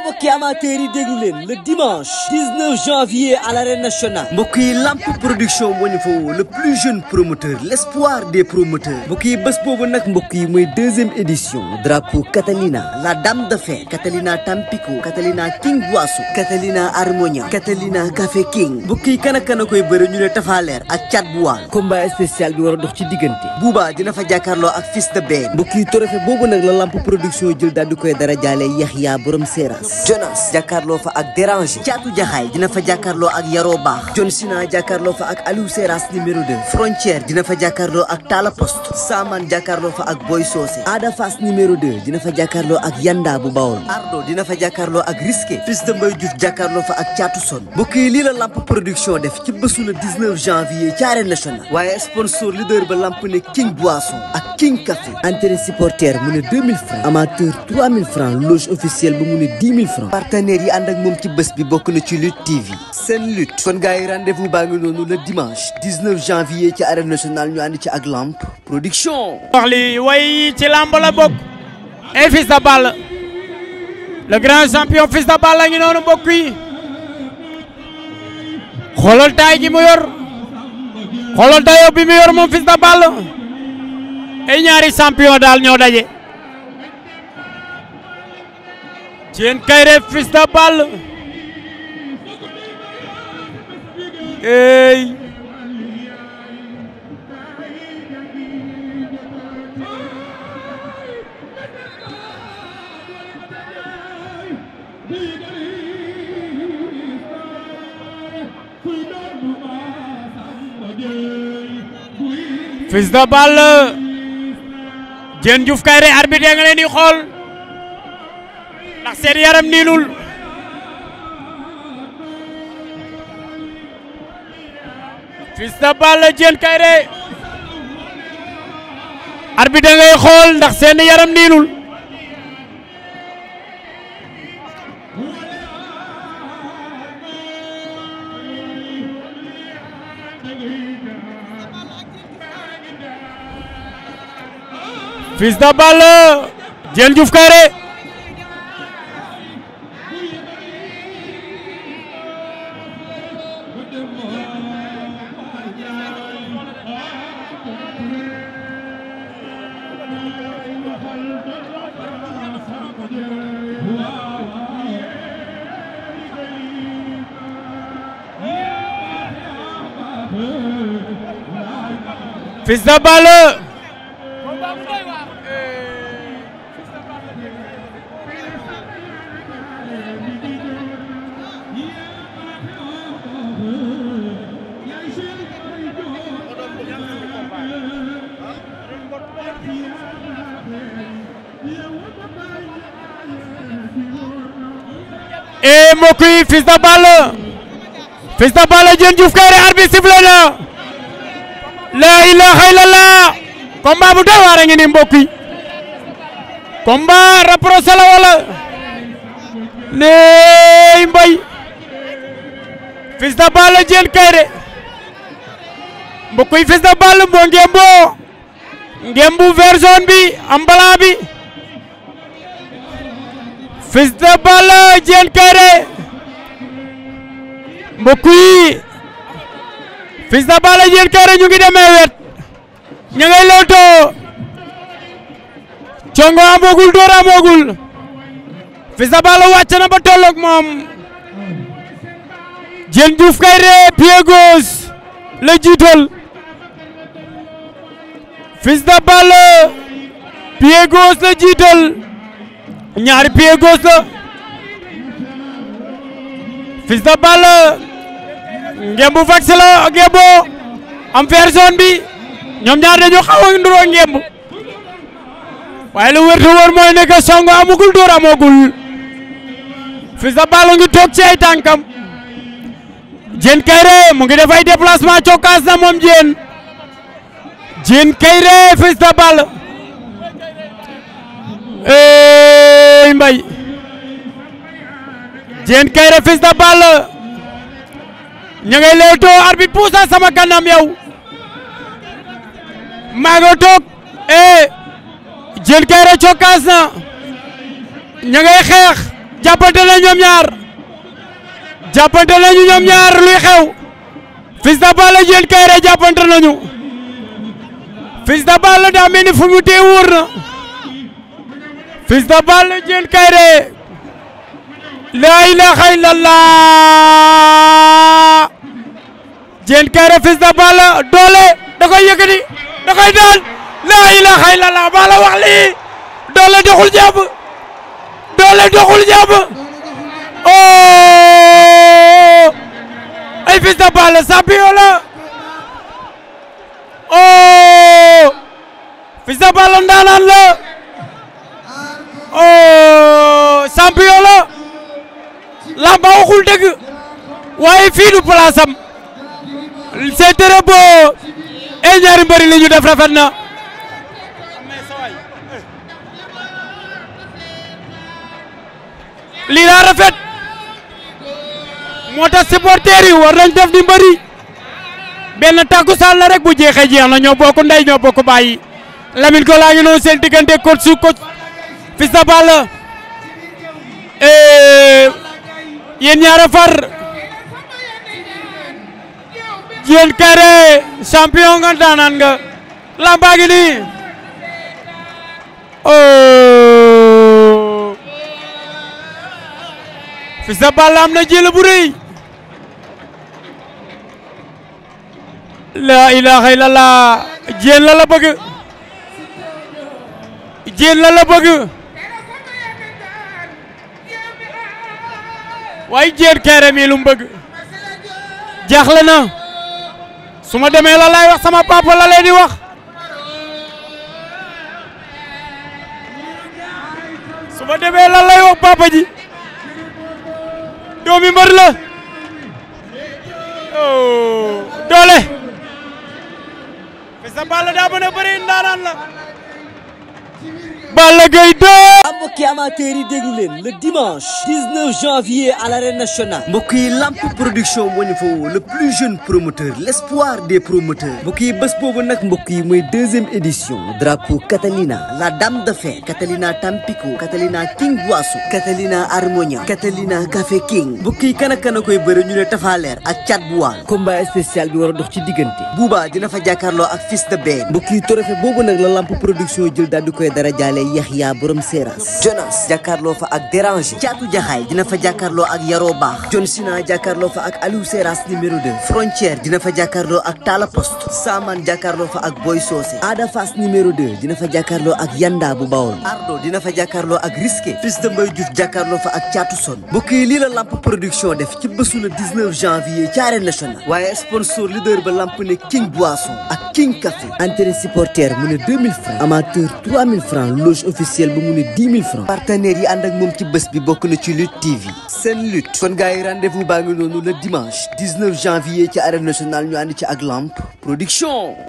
mbokki amateurs yi déglu leen le dimanche 19 janvier à l'arène nationale mbokk yi Lamp production moo ñu fa woo le plus jeune promoteur l'espoir des promoteurs mbokk yi bés boobu nag mbokk yi mooy deuxième édition drapeau Catalina la dame de fer Catalina Tampico Catalina King Boisson Catalina Harmonia Catalina Café King mbokk yi kan ak kan a koy bëre ñu ne Tafaleer ak Thiat bu Waal combat spécial bi war a dox ci diggante Bouba dina fa jàkkaarloo ak Fils de Ben mbokk yi trophée boobu nag la Lamp production jël daal di koy dara jaale Yaxya borom Seras Jonas jàkkaarloo fa ak Déranger Caatu Jaxaay dina fa jàkkaarloo ak Yaroo Baax John Sina jàkkaarloo fa ak Aliou Seras numéro 2 Frontière dina fa jàkkaarloo ak Tala Poste Saman jàkkaarloo fa ak Boy Socé Ada Fass numéro 2 dina fa jàkkaarloo ak Yanda bu Bawol Ardo dina fa jàkkaarloo ak Risqué Fils de Mbaye Diouf jàkkaarloo fa ak Caatu Son mbokk yi lii la Lamp production def ci bésu le 19 janvier ci arène nationale waaye sponsor leader ba Lamp ne King Boisson ak King Café entrée supporter mu ne 2000 francs amateur 3000 francs loge officielle ba mu ne 10 000 francs partenaires yi ànd ak moom ci bés bi bokk na ci Lutte TV seen lutte kon gars yi rendez-vous baa ngi noonu le dimanche 19 janvier ci arène nationale ñu ànd ci ak Lamp production wax li way ci lamb la bokk et Fils de Balla le grand champion Fils de Balla ngi noonu bokk yi xoolal taay gi mu yor xoolal dayo bi mu yor moom Fils de Balla ay ñaari champion daal ñoo daje Diène Kaïré Fils de Balla ey Fils de Balla Diène Diouf Kaïré arbitre nga leen di xool ndax seen yaram niilul Fils de Balla Diène Kaïré arbitre ngay xool ndax seen yaram niilul Fils de Balla Diène Diouf Kaïré Fils de Balla e mbokk yi Fils de Balla Diène Diouf Kaïré arbitre sifflé na la ilaha illallah combat bu doy waar a ngi ni mbokk yi combat rapproché la wala ley mbay Fils de Balla Diène Kaïré mbokk yi Fils de Balla moo ngembu vert jaune bi am blanc bi Fils de Balla Diène Kaïré mbokk yi Fils de Balla Diène Kaïré ñu ngi demee wet ña ngay lewtoo congo amogul door amogul Fils de Balla wàcc na ba tolloog moom Diène Diouf Kaïré pied gauche la jiital Fils de Balla pied gauche la jiital ñaari pied gauche la Fils de Balla ngembu vax la ngembo am vert jaune bi ñoom ñaar dañoo xaw a nduroo ngemb waaye lu wër te wër mooy nekk songo amugul door amugul Fils de Balla ngi toog ci ay tànkam Diène Kaïré mu ngi def ay déplacement cokkaas na moom Diène Kaïré Fils de Balla ey mbay Diène Kaïré Fils de Balla ña ngay leewtoo arbitre puusa sama kanam yow maa nga toog Diène Kaïré cokkaas na ña ngay xeex jàppante na ñoom ñaar jàppante nañu ñoom ñaar luy xew Fils de Balla Diène Kaïré jàppante nañu Fils de Balla daa mel ni fu mu tee wóor na Fils de Balla Diène Kaïré la ilaha illallah Diène Kaïré Fils de Balla doole da koy yëkkati da koy daan la ilaha illallah Balla wax lii doole doxul jàpp doole doxul jàpp oh ay Fils de Balla champion la oh Fils de Balla ndaanaan la oh champion la lamba waxul dëgg waaye fii du place am c'est très beau et ñaari mbëri li ñu def rafet na lii daa rafet moo tax supporters yi war nañ def di mbëri benn takkusaan la rek bu jeexee jeex na ñoo bokk ndey ñoo bokk bàyyi Lamine ko laa ngi noonu seen diggante coach su coach Fils de Balla yéen ñaara far Diène Kaïré champion nga daanaan nga lamba gi nii oh Fils de Balla am na jël bu rëy la ilaha illallah Diène la bëgg Diène la bëgg waaye Diène Kaïré mi lu mu bëgg jaaxle na su ma demee la lay wax sama papa la leen di wax su ma demee la lay wax papa ji doomi mbër la oh doole Fils de Balla daa mën a bëri ndaanaan la Balla Gaye 2 mbokki amateurs yi déglu leen le dimanche 19 janvier à l'arène nationale mbokk yi Lamp production moo ñu fa woo le plus jeune promoteur l'espoir des promoteurs mbokk yi bés boobu nag mbokk yi mooy deuxième édition drapeau Catalina la dame de fer Catalina Tampico Catalina King Boisson Catalina Harmonia Catalina Café King mbokk yi kan ak kan a koy bëre ñu ne Tafaleer ak Thiat bu Waal combat spécial bi war a dox ci diggante Bouba dina fa jàkkaarloo ak Fils de Ben mbokk yi trophée boobu nag la Lamp production jël daal di koy dara jaale Yaxya borom Seras Jonas jàkkaarloo fa ak Déranger Caatu Jaxaay dina fa jàkkaarloo ak Yaroo Baax John Sina jàkkaarloo fa ak Aliou Seras numéro 2 Frontière dina fa jàkkaarloo ak Tala Poste Saman jàkkaarloo fa ak Boy Socé Ada Fass numéro 2 dina fa jàkkaarloo ak Yanda bu Bawol Ardo dina fa jàkkaarloo ak Risqué Fils de Mbaye Diouf jàkkaarloo fa ak Caatu Son mbokk yi lii la Lamp production def ci bésu le 19 janvier ci arène nationale waaye sponsor leader ba Lamp ne King Boisson ak King Café entrée supporter mu ne 2000 francs amateur 3000 francs loge officielle ba mu ne 10 000 francs partenaires yi ànd ak moom ci bés bi bokk na ci Lutte TV seen lutte kon gars yi rendez-vous baa ngi noonu le dimanche 19 janvier ci arène nationale ñu ànd ci ak Lamp production